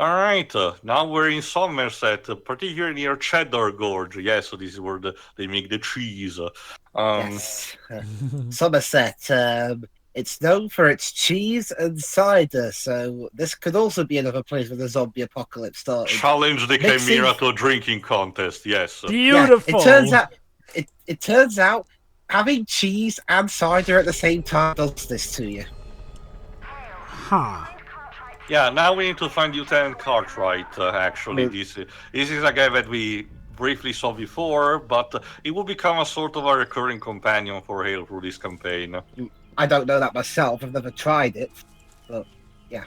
Alright, now we're in Somerset, particularly near Cheddar Gorge. Yes, so this is where they make the cheese. Um, Yes. Somerset. It's known for its cheese and cider, so this could also be another place where the zombie apocalypse started. Challenge the Mixing, Chimera to a drinking contest, yes. yeah. Beautiful. It turns out having cheese and cider at the same time does this to you. Huh. Yeah, now we need to find Lieutenant Cartwright, actually. This is a guy that we briefly saw before, but he will become a sort of a recurring companion for Hale through this campaign. I don't know that myself. I've never tried it, but yeah.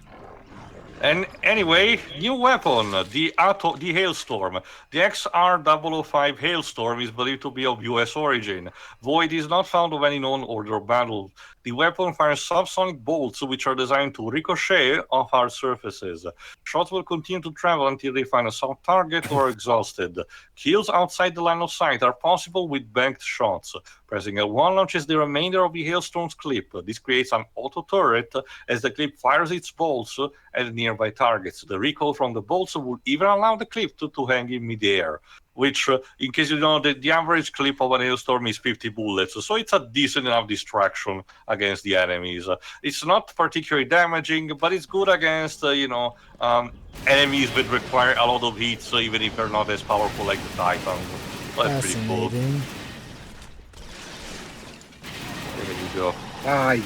And anyway, new weapon, the Hailstorm. The XR005 Hailstorm is believed to be of US origin, though it is not found of any known order of battle. The weapon fires subsonic bolts which are designed to ricochet off hard surfaces. Shots will continue to travel until they find a soft target or are exhausted. Kills outside the line of sight are possible with banked shots. Pressing L1 launches the remainder of the Hailstorm's clip. This creates an auto turret as the clip fires its bolts at nearby targets. The recoil from the bolts would even allow the clip to hang in midair, which, in case you don't know, the average clip of an hailstorm is 50 bullets, so it's a decent enough distraction against the enemies. It's not particularly damaging, but it's good against, enemies that require a lot of hits, even if they're not as powerful like the Titans. That's pretty cool. Fascinating. There you go. Aye.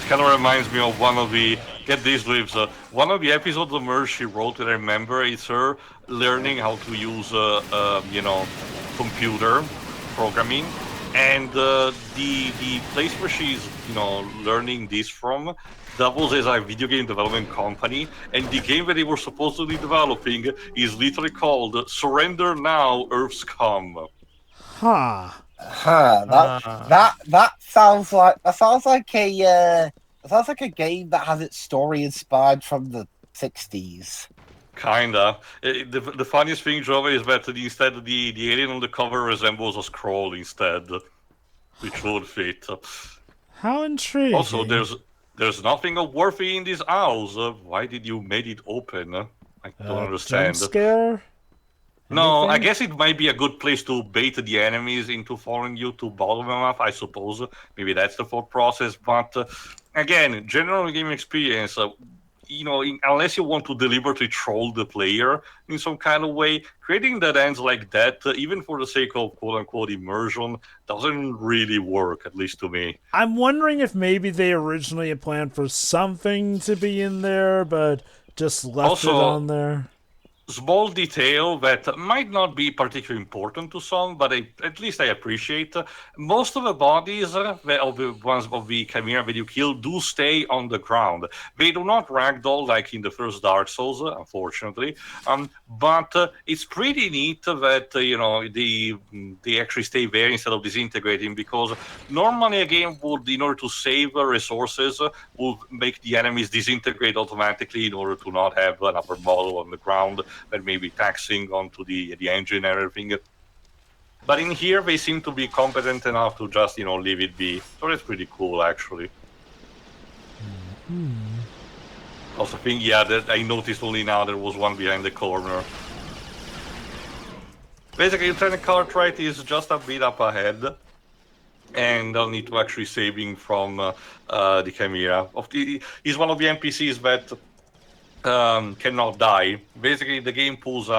Kind of reminds me of one of the one of the episodes of Merge she wrote that I remember. It's her learning how to use computer programming, and the place where she's learning this from, that was as a video game development company, and the game that they were supposed to be developing is literally called Surrender Now, Earth's Come. Huh. That sounds like a game that has its story inspired from the 60s. Kinda. The funniest thing, Joe, is that instead the alien on the cover resembles a scroll instead, which would fit. How intriguing. Also, there's nothing worthy in this house. Why did you make it open? I don't understand. Jump scare? No, I Anything? guess it might be a good place to bait the enemies into following you to bottle them up, I suppose. Maybe that's the thought process. But again, general game experience, unless you want to deliberately troll the player in some kind of way, creating dead ends like that, even for the sake of quote-unquote immersion, doesn't really work, at least to me. I'm wondering if maybe they originally had planned for something to be in there, but just left it on there. Small detail that might not be particularly important to some, but at least I appreciate. Most of the bodies of the ones of the Chimera that you kill do stay on the ground. They do not ragdoll like in the first Dark Souls, unfortunately. But it's pretty neat that they actually stay there instead of disintegrating, because normally a game would, in order to save resources, would make the enemies disintegrate automatically in order to not have another model on the ground that may be taxing onto the engine and everything. But in here, they seem to be competent enough to just, leave it be. So that's pretty cool, actually. Also, that I noticed only now there was one behind the corner. Basically, Lieutenant Cartwright is just a bit up ahead, and I'll need to actually save him from the Chimera. He's one of the NPCs that cannot die. Basically, the game pulls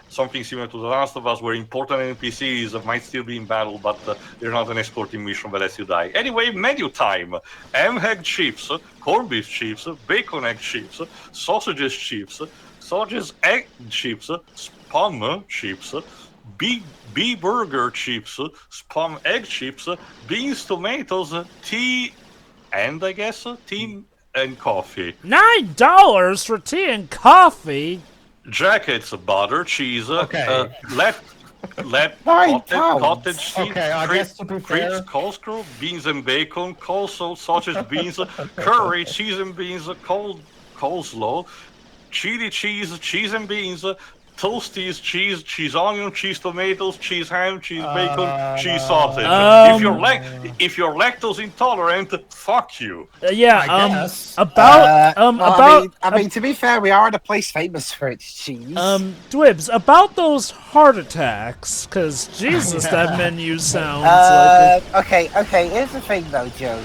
something similar to The Last of Us, where important NPCs might still be in battle, but they're not an escorting mission that lets you die. Anyway, menu time. Egg chips, corned beef chips, bacon egg chips, sausages chips, sausage egg chips, spam chips, bee burger chips, spam egg chips, beans, tomatoes, tea, and I guess tea and coffee. $9 for tea and coffee? Jackets, butter, cheese, Okay. cottage cheese, Okay, I guess to be fair, crepes, coleslaw, beans and bacon, coleslaw, sausage, beans, curry, cheese and beans, coleslaw, chili cheese, cheese and beans, toasties, cheese onion, cheese tomatoes, cheese ham, cheese bacon, cheese sausage. If you're lactose intolerant, fuck you. Yeah. I guess. I mean, to be fair, we are in a place famous for its cheese. Dwibs, about those heart attacks, because Jesus, that menu sounds like. Okay. Here's the thing, though, Joe.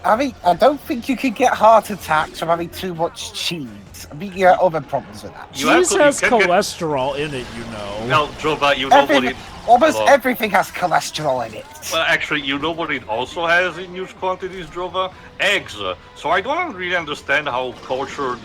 I mean, I don't think you can get heart attacks from having too much cheese. I mean, you have other problems with that. Cheese has cholesterol in it, you know. No, Joe, but you know what it... Almost everything has cholesterol in it. Well, actually, you know what it also has in huge quantities, Drova? Eggs. So I don't really understand how culture,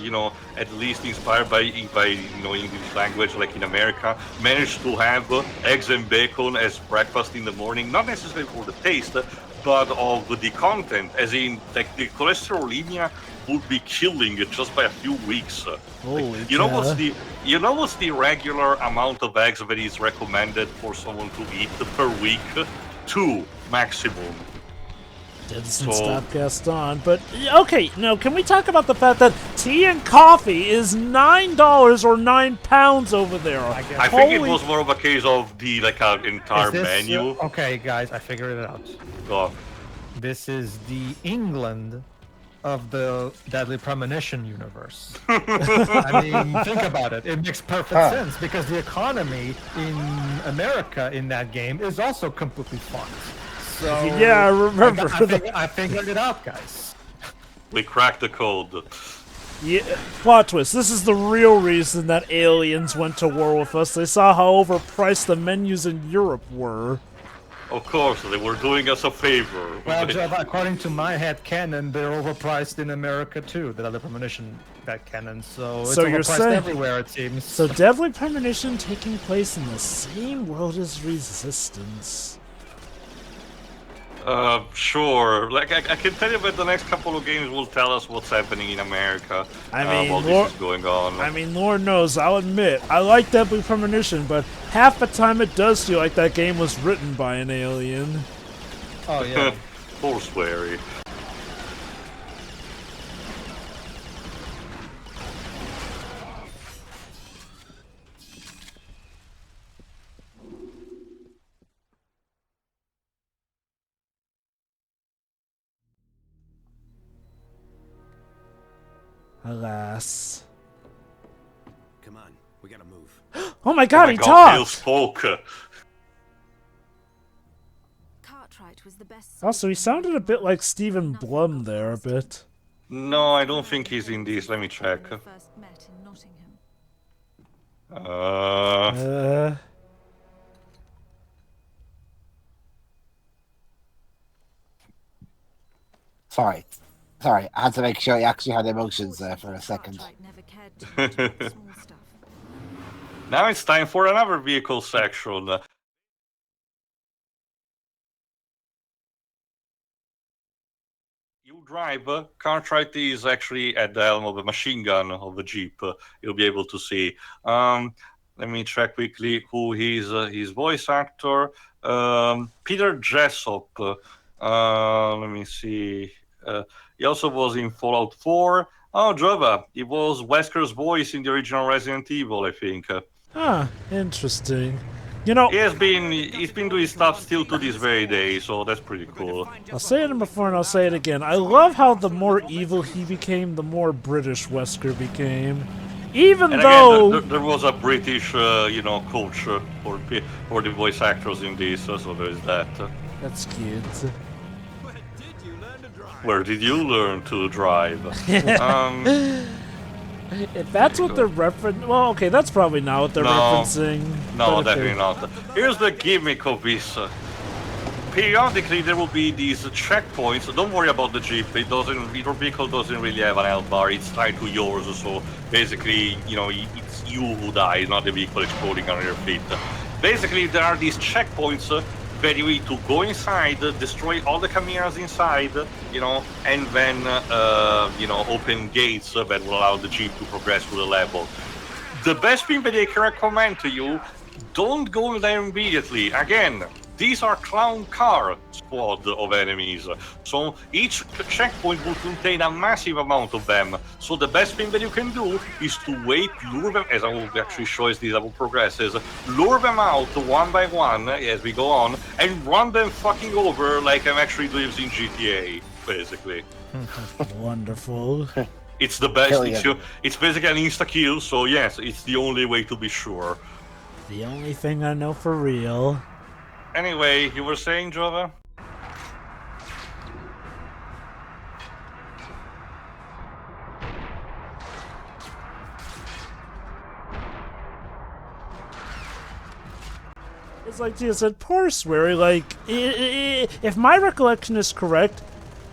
at least inspired by English language, like in America, managed to have eggs and bacon as breakfast in the morning, not necessarily for the taste, but of the content, as in, like, the cholesterolemia would be killing it just by a few weeks. What's the regular amount of eggs that is recommended for someone to eat per week? 2 maximum. Doesn't stop Gaston, but okay. Now, can we talk about the fact that tea and coffee is $9 or £9 over there? I think it was more of a case of the entire menu. Okay, guys, I figured it out. Go. This is the England of the Deadly Premonition universe. I mean, think about it. It makes perfect sense because the economy in America in that game is also completely fucked. So yeah, I remember. I figured it out, guys. We cracked the code. Yeah, plot twist. This is the real reason that aliens went to war with us. They saw how overpriced the menus in Europe were. Of course, they were doing us a favor. Well, according to my headcanon, they're overpriced in America too. The Deadly Premonition headcanon, so it's overpriced everywhere, it seems. So Deadly Premonition taking place in the same world as Resistance. Sure. Like, I can tell you that the next couple of games will tell us what's happening in America while this is going on. I mean, Lord knows, I'll admit, I like Deadly Premonition, but half the time it does feel like that game was written by an alien. Oh, yeah. Poor Swery. Alas. Come on, we gotta move. Oh my god, he Hale talked! spoke. Cartwright was the best. Also, he sounded a bit like Stephen Blum there, a bit. No, I don't think he's in this. Let me check. First met in Nottingham. Sorry, I had to make sure he actually had emotions there for a second. Now it's time for another vehicle section. You drive. Cartwright is actually at the helm of a machine gun of the Jeep. You'll be able to see. Let me check quickly who his voice actor. Peter Jessop. Let me see. He also was in Fallout 4. Oh, Java. He was Wesker's voice in the original Resident Evil, I think. Interesting. You know, he's been doing stuff still to this very day, so that's pretty cool. I'll say it before and I'll say it again. I love how the more evil he became, the more British Wesker became. Even though there was a British, culture for the voice actors in this, so there's that. That's cute. Where did you learn to drive? If that's what they're referencing, well, okay, that's probably not what they're referencing. No, definitely not. Here's the gimmick of this. Periodically, there will be these checkpoints. Don't worry about the Jeep. Your vehicle doesn't really have an L bar. It's tied to yours, so basically, it's you who dies, not the vehicle exploding on your feet. Basically, there are these checkpoints where you need to go inside, destroy all the chimeras inside, and then, open gates that will allow the Jeep to progress through the level. The best thing that I can recommend to you, don't go there immediately. Again, these are clown car squad of enemies. So each checkpoint will contain a massive amount of them. So the best thing that you can do is to wait, lure them, as I will actually show as this level progresses, lure them out one by one as we go on, and run them fucking over like I'm actually lives in GTA, basically. Wonderful. It's the best. Kill you. It's basically an insta kill. So yes, it's the only way to be sure. The only thing I know for real. Anyway, you were saying, Jova? It's like Tia said, poor Swery, like, if my recollection is correct,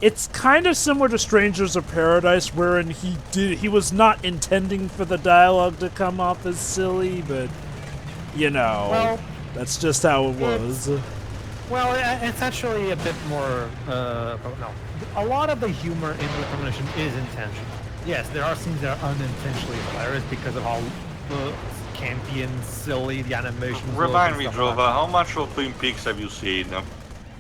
it's kind of similar to Strangers of Paradise, wherein he was not intending for the dialogue to come off as silly, but, you know, Well, that's just how it was. Well, it's actually a bit more. No, a lot of the humor in the premonition is intentional. Yes, there are scenes that are unintentionally hilarious because of how campy and silly the animation. Remind me, Jova, how much of Twin Peaks have you seen?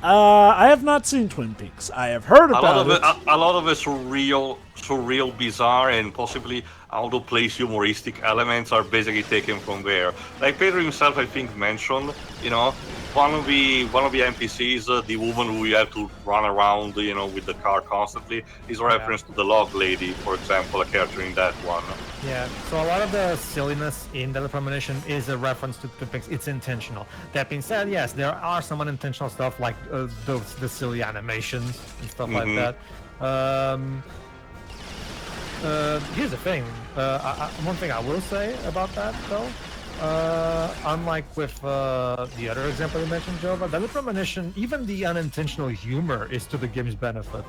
I have not seen Twin Peaks. I have heard about it. A lot of it surreal, bizarre, and possibly out of place humoristic elements are basically taken from there. Like Pedro himself, I think, mentioned, you know, one of the NPCs, the woman who you have to run around, you know, with the car constantly, is a reference to the Log Lady, for example, a character in that one. Yeah, so a lot of the silliness in the premonition is a reference to Twin Peaks. It's intentional. That being said, yes, there are some unintentional stuff like the silly animations and stuff like that. Here's the thing. One thing I will say about that, though, unlike with the other example you mentioned, Jova, the premonition, even the unintentional humor is to the game's benefit.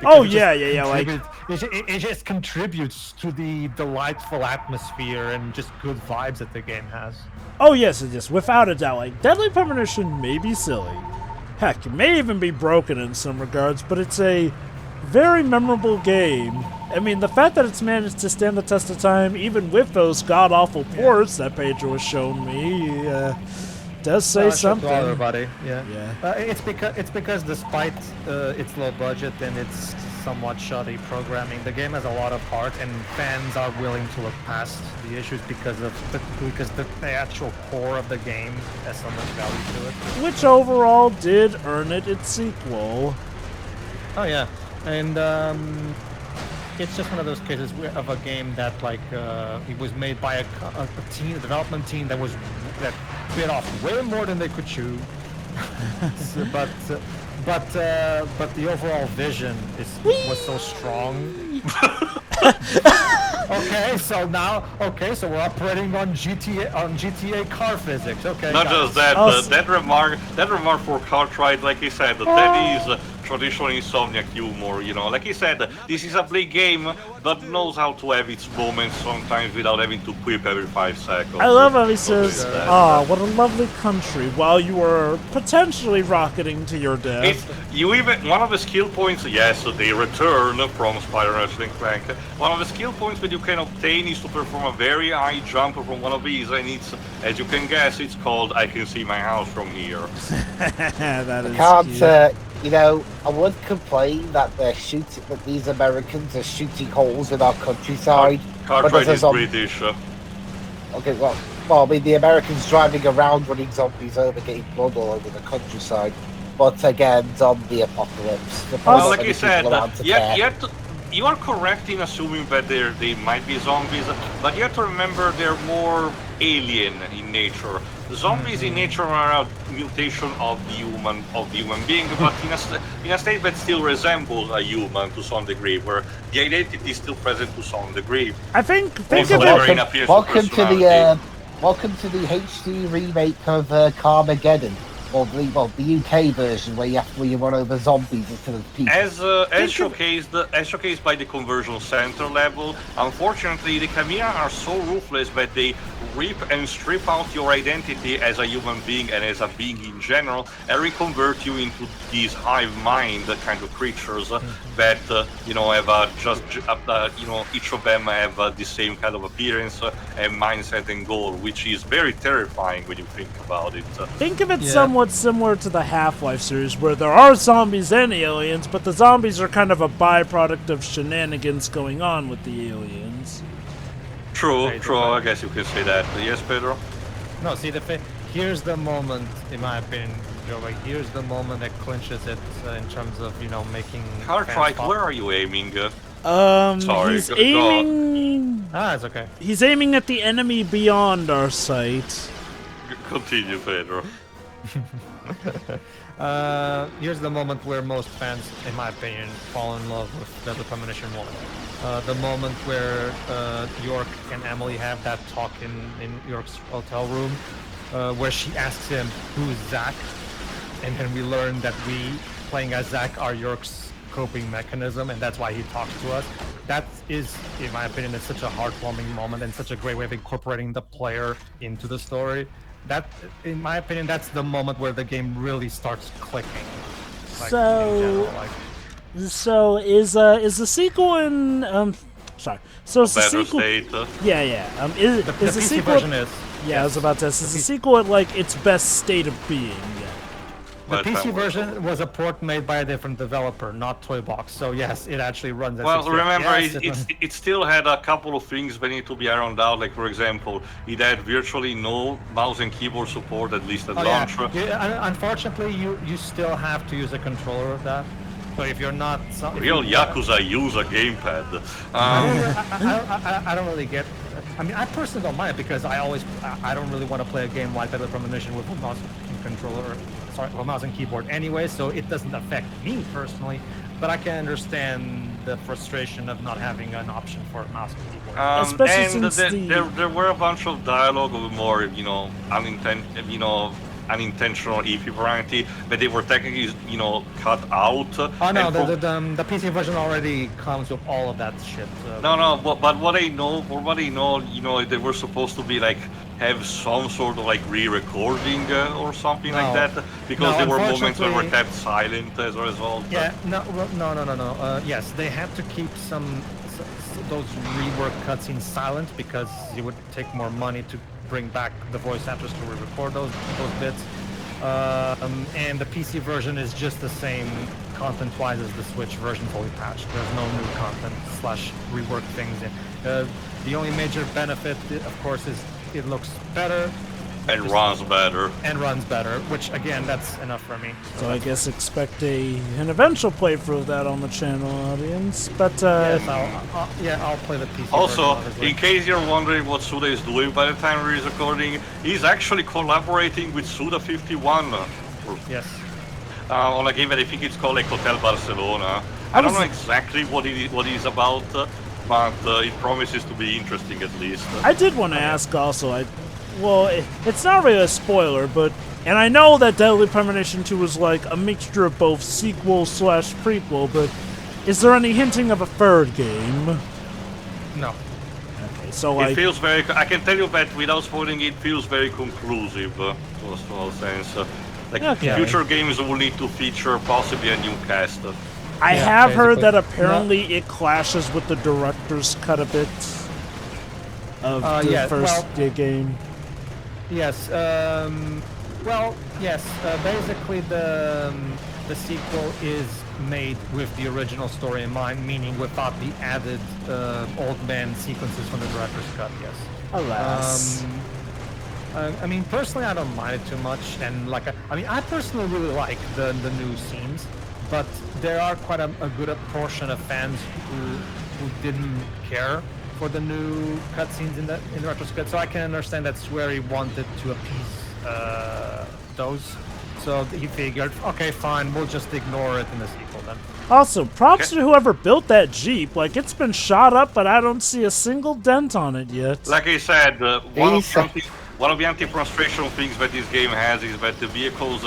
Oh, yeah, like... It just contributes to the delightful atmosphere and just good vibes that the game has. Oh, yes, it is, without a doubt. Like, Deadly Premonition may be silly. Heck, it may even be broken in some regards, but it's a very memorable game. I mean, the fact that it's managed to stand the test of time, even with those god-awful ports that Pedro has shown me, does say something. Everybody, yeah. Yeah. It's because despite its low budget and its somewhat shoddy programming, the game has a lot of heart, and fans are willing to look past the issues because the actual core of the game has so much value to it. Which overall did earn it its sequel. Oh yeah, and it's just one of those cases of a game that, like, it was made by a development team that bit off way more than they could chew. but the overall vision was so strong. So we're operating on GTA car physics. Okay. Not just that, that remark for Cartwright, like he said, that is traditional Insomniac humor, you know. Like he said, this is a big game, but knows how to have its moments sometimes without having to quip every 5 seconds. I love how he says, what a lovely country, while you are potentially rocketing to your death. One of the skill points, yes, they return from Spider Wrestling Clank. One of the skill points that you can obtain is to perform a very high jump from one of these, and it's, as you can guess, it's called I Can See My House From Here. That is Can't, you know, I would complain that these Americans are shooting holes in our countryside. Cartwright is British. Okay, well, I mean, the Americans driving around running zombies over, getting blood all over the countryside. But again, zombie apocalypse. Well, like you said, you are correct in assuming that they might be zombies, but you have to remember they're more alien in nature. The zombies in nature are a mutation of the human being, but in a state that still resembles a human to some degree, where the identity is still present to some degree. I think welcome to the HD remake of Carmageddon. Or the UK version where you run over zombies instead of people. As showcased by the conversion center level, unfortunately the Chimera are so ruthless that they rip and strip out your identity as a human being and as a being in general, and reconvert you into these hive mind kind of creatures that have each of them have the same kind of appearance and mindset and goal, which is very terrifying when you think about it. Think of it somewhat somewhat similar to the Half-Life series, where there are zombies and aliens, but the zombies are kind of a byproduct of shenanigans going on with the aliens. True, I guess you can say that. Yes, Pedro? No, see, here's the moment, in my opinion, Joey, here's the moment that clinches it in terms of, you know, making... Cartwright, where are you aiming? Sorry, he's aiming... It's okay. He's aiming at the enemy beyond our sight. Continue, Pedro. Here's the moment where most fans, in my opinion, fall in love with Deadly Premonition 1. The moment where York and Emily have that talk in York's hotel room, where she asks him, who's Zach? And then we learn that we, playing as Zach, are York's coping mechanism, and that's why he talks to us. That is, in my opinion, it's such a heartwarming moment and such a great way of incorporating the player into the story. That, in my opinion, that's the moment where the game really starts clicking. Like, so is the sequel in sorry. So is the Better sequel? state. Yeah. The Is the PC sequel? version is. Yeah, I was about to say, is the sequel at like its best state of being yet? The PC version was a port made by a different developer, not Toybox. So yes, it actually runs. Well, remember, it still had a couple of things that need to be ironed out. Like, for example, it had virtually no mouse and keyboard support, at least at launch. Unfortunately, you still have to use a controller of that. So if you're not... Real Yakuza use a gamepad. I don't really get... I mean, I personally don't mind it because I don't really want to play a game like Deadly Premonition with a mouse and controller, mouse and keyboard anyway, so it doesn't affect me personally, but I can understand the frustration of not having an option for a mouse and keyboard. Especially since there were a bunch of dialogue of more, unintentional iffy variety, but they were technically, cut out. Oh no, the PC version already comes with all of that shit. But what I know, they were supposed to be like have some sort of like re-recording or something like that, because there were moments where were kept silent as a result. Yeah, no. Yes, they had to keep those rework cutscenes silent because it would take more money to bring back the voice actors to re-record those bits. And the PC version is just the same content-wise as the Switch version, fully patched. There's no new content / rework things in. The only major benefit, of course, is it looks better. And runs better. Which, again, that's enough for me. So I guess expect an eventual playthrough of that on the channel, audience. But yes, I'll play the PC also, version, in case you're wondering what Suda is doing by the time he's recording, he's actually collaborating with Suda51. Yes. On a game that I think it's called like Hotel Barcelona. I don't know exactly what he's about, but it promises to be interesting at least. I did want to ask also, it's not really a spoiler, and I know that Deadly Premonition 2 was like a mixture of both sequel / prequel, but is there any hinting of a third game? No. Okay, so it feels very. I can tell you that without spoiling, it feels very conclusive to a small sense. Future games will need to feature possibly a new cast. I have heard that apparently it clashes with the director's cut a bit of the first game. Yes. Basically, the sequel is made with the original story in mind, meaning without the added old man sequences from the director's cut. Yes. Alas. I mean, personally, I don't mind it too much, and I personally really like the new scenes, but there are quite a good portion of fans who didn't care for the new cutscenes in the retrospect, so I can understand that's where he wanted to appease those. So he figured, okay, fine, we'll just ignore it in the sequel then. Also, props to whoever built that Jeep. Like, it's been shot up, but I don't see a single dent on it yet. Like I said, one of the anti-frustration things that this game has is that the vehicles,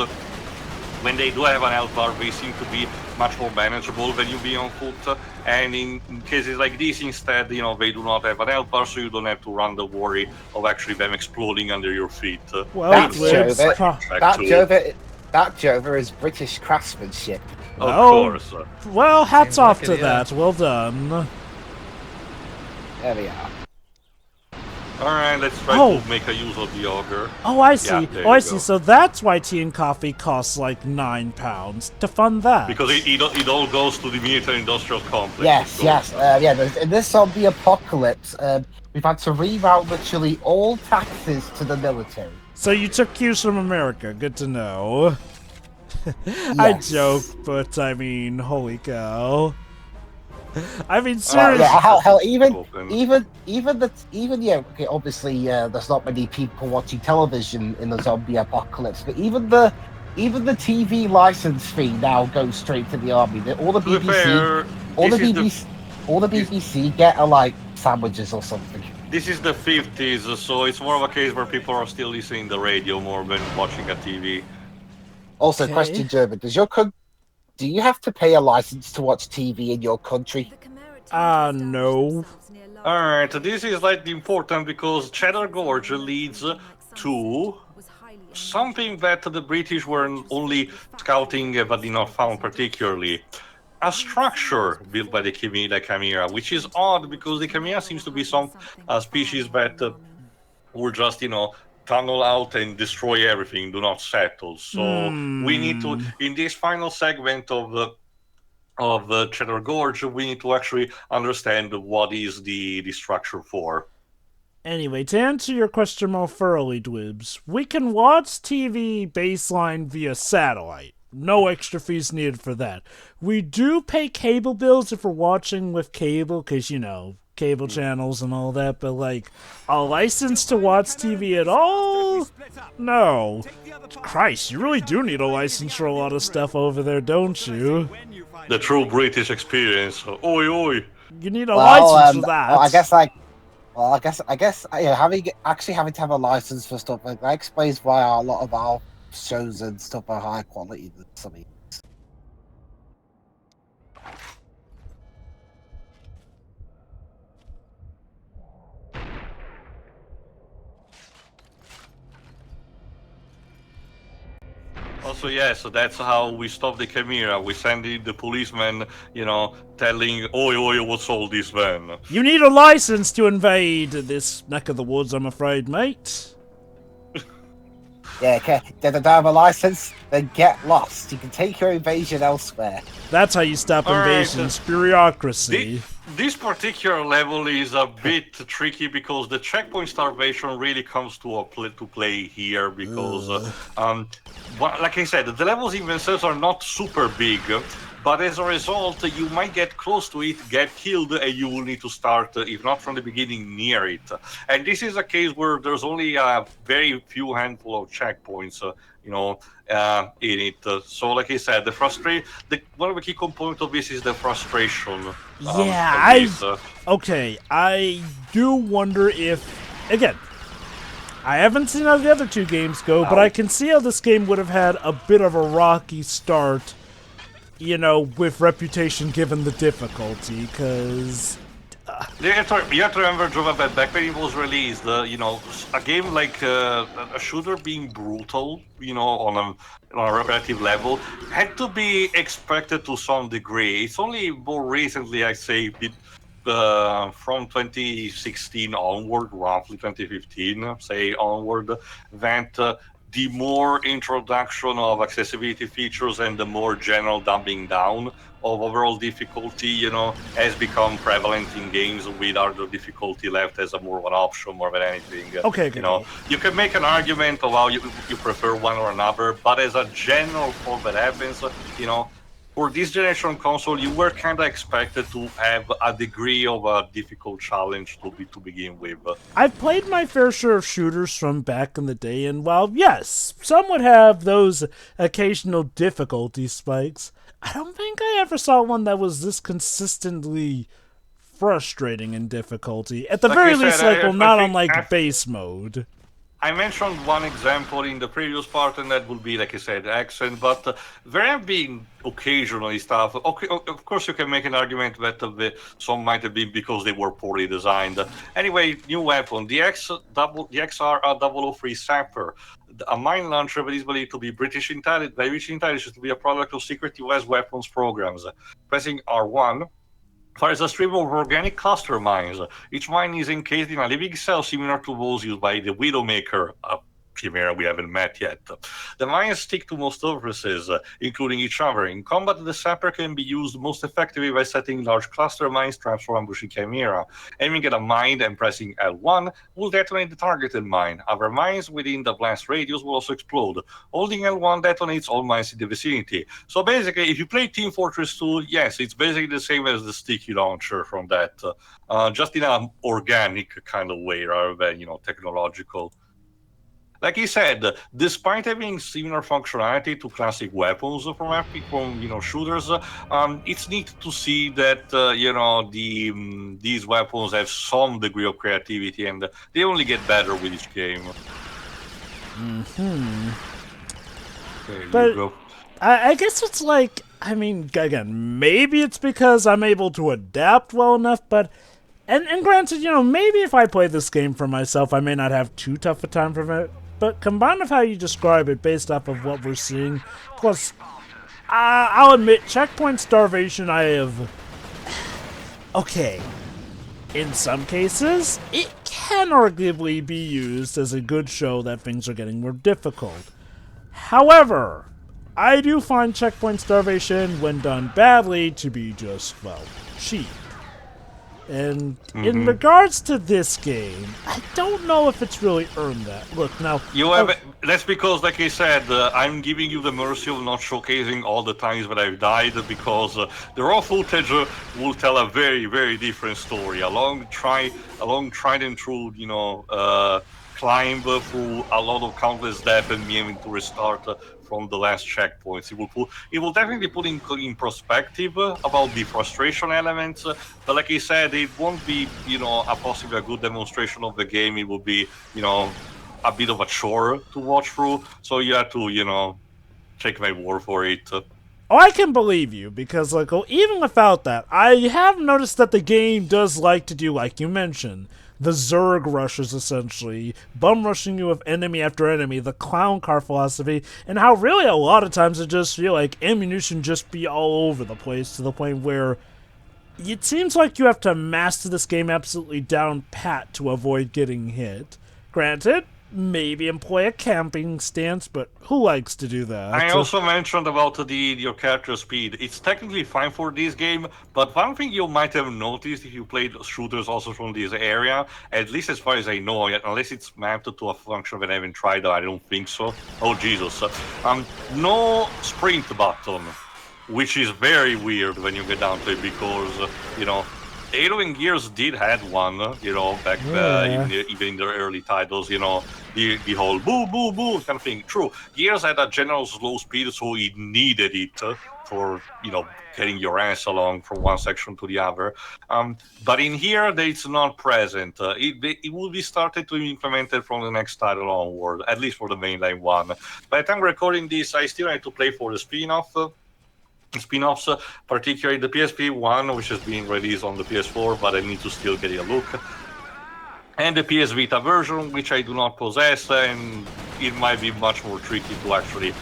when they do have an health bar, they seem to be much more manageable when you be on foot. And in cases like this, instead, they do not have an health bar, so you don't have to run the worry of actually them exploding under your feet. Well, that Jover is British craftsmanship. Of course. Well, hats off to that. Well done. There we are. Alright, let's try Oh. to make a use of the auger. Oh, I see. Yeah, there Oh, I you see. go. So that's why tea and coffee costs like £9 to fund that. Because it all goes to the military-industrial complex. Yes, yes. In this zombie apocalypse, we've had to reroute virtually all taxes to the military. So you took cues from America. Good to know. I Yes. joke, but I mean, holy cow. I mean, Yeah, seriously. hell, even okay, obviously, there's not many people watching television in the zombie apocalypse, but even the TV license fee now goes straight to the army. All the To be BBC, fair, all the this is BBC, all the BBC get are like sandwiches or something. This is the 50s, so it's more of a case where people are still listening to the radio more than watching a TV. Also, Okay. question, German, do you have to pay a license to watch TV in your country? No. Alright, this is slightly important because Cheddar Gorge leads to something that the British were only scouting but did not found particularly. A structure built by the Chimera, which is odd because the Chimera seems to be some species that will just, tunnel out and destroy everything, do not settle. So we need to, in this final segment of the Cheddar Gorge, we need to actually understand what is the structure for. Anyway, to answer your question more thoroughly, Dwibs, we can watch TV baseline via satellite. No extra fees needed for that. We do pay cable bills if we're watching with cable, because, cable channels and all that, but, like, a license to watch TV at all? No. Christ, you really do need a license for a lot of stuff over there, don't you? The true British experience. Oi, oi. You need a license for that. I guess having to have a license for stuff like that explains why a lot of our shows and stuff are high quality than some of these. Also, yes, so that's how we stop the Chimera. We send in the policeman, telling, oi, oi, what's all this, man? You need a license to invade this neck of the woods, I'm afraid, mate. Yeah, okay. Don't have a license, then get lost. You can take your invasion elsewhere. That's how you stop All right, invasions. Bureaucracy. This particular level is a bit tricky because the checkpoint starvation really comes to play here because, like I said, the levels in themselves are not super big, but as a result, you might get close to it, get killed, and you will need to start, if not from the beginning, near it. And this is a case where there's only a very few handful of checkpoints, in it. So, like I said, one of the key components of this is the frustration. Okay, I do wonder if, again, I haven't seen how the other two games go, but I can see how this game would have had a bit of a rocky start, with reputation given the difficulty, because... You have to remember, Jova, that back when it was released, a game like a shooter being brutal, on a relative level, had to be expected to some degree. It's only more recently, I say, from 2016 onward, roughly 2015, say onward, that the more introduction of accessibility features and the more general dumbing down of overall difficulty, has become prevalent in games with harder difficulty left as a more of an option more than anything. Okay. You can make an argument of how you prefer one or another, but as a general thought that happens, for this generation console, you were kind of expected to have a degree of a difficult challenge to begin with. I've played my fair share of shooters from back in the day, and while, yes, some would have those occasional difficulty spikes, I don't think I ever saw one that was this consistently frustrating in difficulty. At the very least, not on, base mode. I mentioned one example in the previous part, and that would be, like I said, accent, but there have been occasionally stuff. Okay, of course, you can make an argument that some might have been because they were poorly designed. Anyway, new weapon, the XR-003 Sapper, a mine launcher that is believed to be British intelligence to be a product of secret US weapons programs. Pressing R1 Fires a stream of organic cluster mines. Each mine is encased in a living cell similar to those used by the Widowmaker, a Chimera we haven't met yet. The mines stick to most surfaces, including each other. In combat, the sapper can be used most effectively by setting large cluster mines traps for ambushing Chimera. Aiming at a mine and pressing L1 will detonate the targeted mine. Other mines within the blast radius will also explode. Holding L1 detonates all mines in the vicinity. So basically, if you play Team Fortress 2, yes, it's basically the same as the sticky launcher from that, just in an organic kind of way rather than, technological. Like he said, despite having similar functionality to classic weapons from shooters, it's neat to see that these weapons have some degree of creativity, and they only get better with each game. But I guess it's like, I mean, again, maybe it's because I'm able to adapt well enough, but and granted, maybe if I play this game for myself, I may not have too tough a time from it. But combined with how you describe it based off of what we're seeing, plus, I'll admit, checkpoint starvation I have... Okay. In some cases, it can arguably be used as a good show that things are getting more difficult. However, I do find checkpoint starvation, when done badly, to be just, well, cheap. And in regards to this game, I don't know if it's really earned that. Look, now... That's because, like I said, I'm giving you the mercy of not showcasing all the times that I've died, because the raw footage will tell a very, very different story. A long tried and true, climb through a lot of countless deaths and me having to restart from the last checkpoints. It will definitely put in perspective about the frustration elements, but like I said, it won't be, possibly a good demonstration of the game. It will be, a bit of a chore to watch through, so you have to, take my word for it. Oh, I can believe you, because, even without that, I have noticed that the game does like to do, like you mentioned, the Zerg rushes, essentially, bum rushing you with enemy after enemy, the clown car philosophy, and how really a lot of times it just feel like ammunition just be all over the place to the point where it seems like you have to master this game absolutely down pat to avoid getting hit. Granted, maybe employ a camping stance, but who likes to do that? I also mentioned about your character speed. It's technically fine for this game, but one thing you might have noticed if you played shooters also from this area, at least as far as I know, unless it's mapped to a function that I haven't tried, I don't think so. Oh Jesus! No sprint button, which is very weird when you get down to it, because Halo and Gears did had one, back even in their early titles, the whole boo, boo, boo kind of thing. True, Gears had a general slow speed, so it needed it for, getting your ass along from one section to the other. But in here, it's not present. It will be started to be implemented from the next title onward, at least for the mainline one. By the time we're recording this, I still need to play for the spin-offs, particularly the PSP one, which is being released on the PS4, but I need to still get a look, and the PS Vita version, which I do not possess, and it might be much more tricky to actually,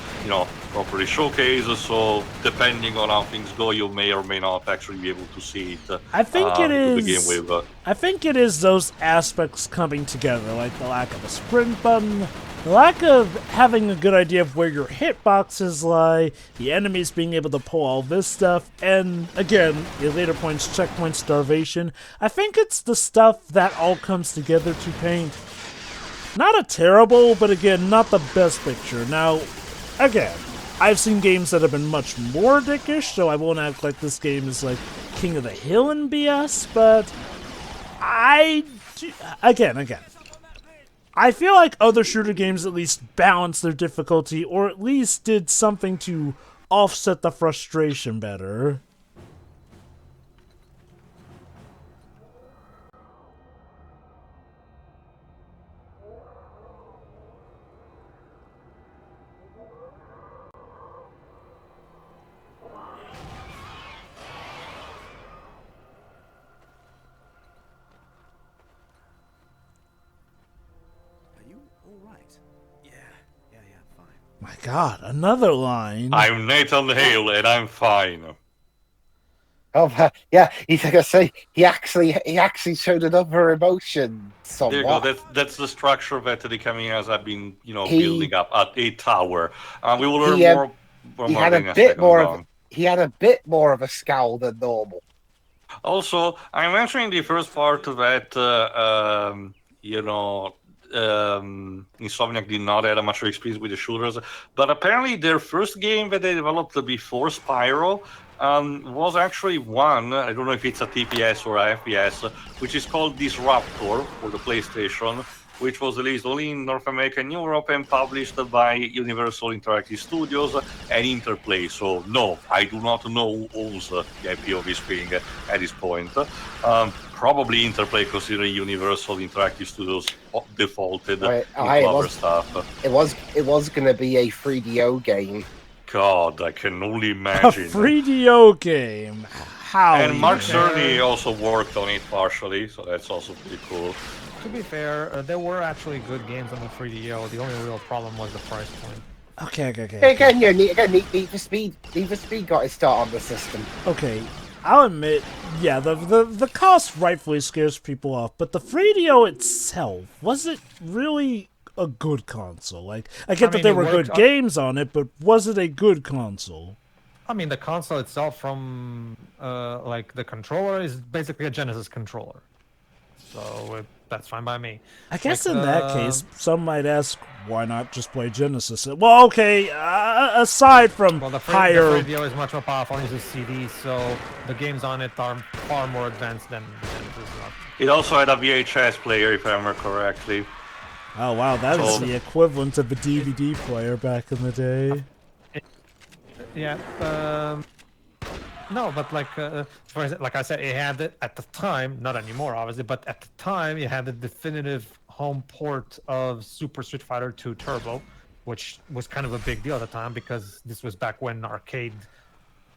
properly showcase. So depending on how things go, you may or may not actually be able to see it. I think it is. Begin with. I think it is those aspects coming together, like the lack of a sprint button, the lack of having a good idea of where your hitboxes lie, the enemies being able to pull all this stuff, and again, the later points, checkpoint starvation. I think it's the stuff that all comes together to paint not a terrible, but again, not the best picture. Now, again, I've seen games that have been much more dickish, so I won't act like this game is like King of the Hill and BS, but again, I feel like other shooter games at least balanced their difficulty, or at least did something to offset the frustration better. My God, another line. I'm Nathan Hale, and I'm fine. Yeah, he's like I say, he actually showed another emotion There you go. somewhat. That's the structure that the Caminas have been, He building up at a tower. We will learn he more he about had it a in a bit second. more Go of on. he had a bit more of a scowl than normal. Also, I mentioned in the first part that Insomniac did not have much experience with the shooters, but apparently their first game that they developed before Spyro was actually one. I don't know if it's a TPS or a FPS, which is called Disruptor for the PlayStation, which was released only in North America and Europe and published by Universal Interactive Studios and Interplay. So no, I do not know who owns the IP of this thing at this point. Probably Interplay, considering Universal Interactive Studios defaulted into other stuff. It was going to be a 3DO game. God, I can only A imagine. 3DO game. How? And Mark even? Cerny also worked on it partially, so that's also pretty cool. To be fair, there were actually good games on the 3DO. The only real problem was the price point. Okay. Again, Need for Speed got its start on the system. Okay, I'll admit, yeah, the cost rightfully scares people off, but the 3DO itself, was it really a good console? Like, I get that there were good games on it, but was it a good console? I mean, the console itself from, like, the controller is basically a Genesis controller. So that's fine by me. I guess in that case, some might ask, why not just play Genesis? Well, okay, aside from the higher... the 3DO is much more powerful, it uses CDs, so the games on it are far more advanced than Genesis. It also had a VHS player, if I remember correctly. Oh wow, that is the equivalent of a DVD player back in the day. Yeah, no, but like, for example, like I said, it had it at the time, not anymore, obviously, but at the time, it had the definitive home port of Super Street Fighter 2 Turbo, which was kind of a big deal at the time because this was back when arcade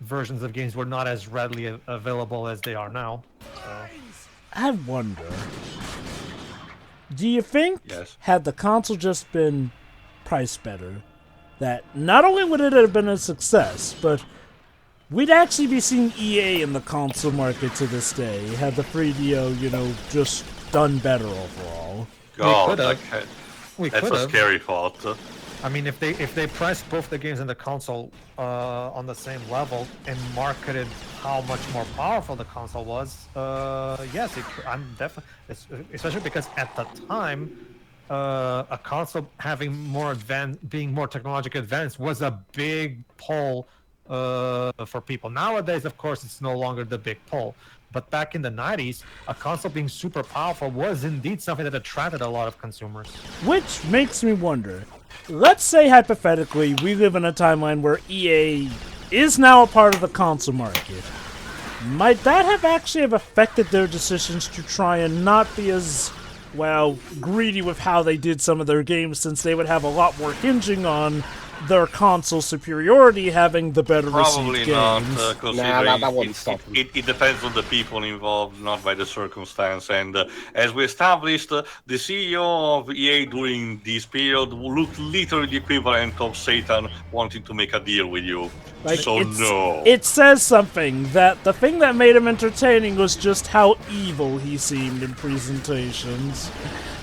versions of games were not as readily available as they are now. So. I wonder, do you think, had the console just been priced better, that not only would it have been a success, but we'd actually be seeing EA in the console market to this day, had the 3DO, just done better overall. God, that's a scary thought. I mean, if they priced both the games and the console on the same level and marketed how much more powerful the console was, yes, I'm definitely, especially because at the time, a console having being more technologically advanced was a big pull for people. Nowadays, of course, it's no longer the big pull. But back in the 90s, a console being super powerful was indeed something that attracted a lot of consumers. Which makes me wonder, let's say hypothetically we live in a timeline where EA is now a part of the console market. Might that have actually affected their decisions to try and not be as, well, greedy with how they did some of their games, since they would have a lot more hinging on their console superiority having the better received games? Probably not, that wouldn't stop them. It depends on the people involved, not by the circumstance. And as we established, the CEO of EA during this period looked literally the equivalent of Satan wanting to make a deal with you. No. It says something that the thing that made him entertaining was just how evil he seemed in presentations.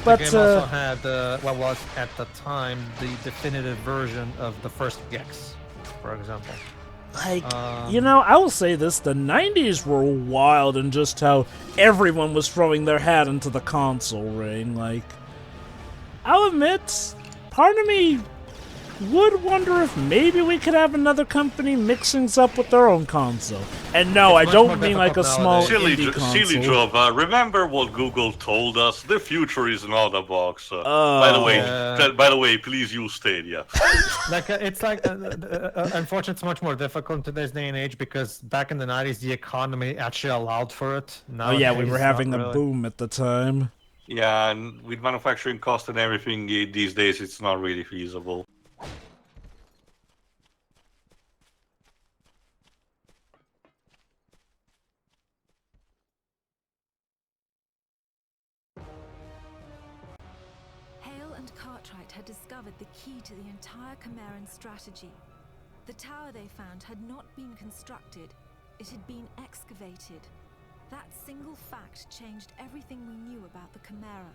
But the game also had what was at the time the definitive version of the first Gex, for example. Like, I will say this, the 90s were wild in just how everyone was throwing their hat into the console ring. Like, I'll admit, part of me would wonder if maybe we could have another company mix things up with their own console. And no, I don't mean like a small indie console. Silly job. Remember what Google told us? The future is not a box. By the way, please use Stadia. Unfortunately, it's much more difficult in today's day and age because back in the 90s, the economy actually allowed for it. Nowadays, we were having a boom at the time. Yeah, and with manufacturing costs and everything these days, it's not really feasible. Hale and Cartwright had discovered the key to the entire Chimeran strategy. The tower they found had not been constructed. It had been excavated. That single fact changed everything we knew about the Chimera.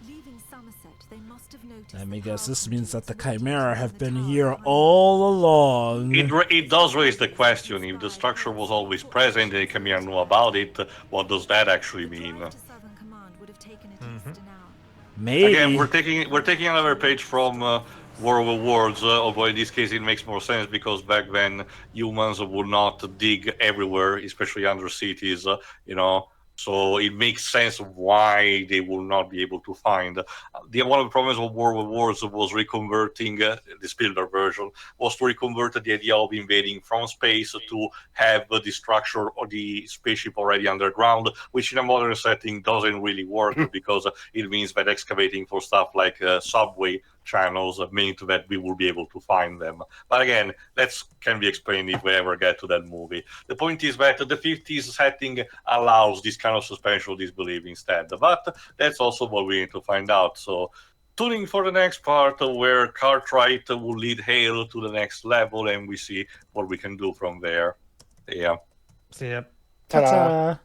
Leaving Somerset, they must have noticed. Let me the guess, this power means that the conduits Chimera in have the been tower here behind all along. It does raise the question, if the structure was always present and Chimera knew about it, what does that actually the mean? drive to Southern Command would have taken at least an hour. Maybe. Again, we're taking another page from War of the Worlds, although in this case it makes more sense because back then humans would not dig everywhere, especially under cities, you know. So it makes sense why they will not be able to find. One of the problems of War of the Worlds was reconverting the Spielberg version was to reconvert the idea of invading from space to have the structure or the spaceship already underground, which in a modern setting doesn't really work because it means that excavating for stuff like subway channels meant that we will be able to find them. But again, that can be explained if we ever get to that movie. The point is that the 50s setting allows this kind of suspension of disbelief instead. But that's also what we need to find out. So tuning for the next part where Cartwright will lead Hale to the next level and we see what we can do from there. Yeah. See ya. Ta-da. Ta-ta.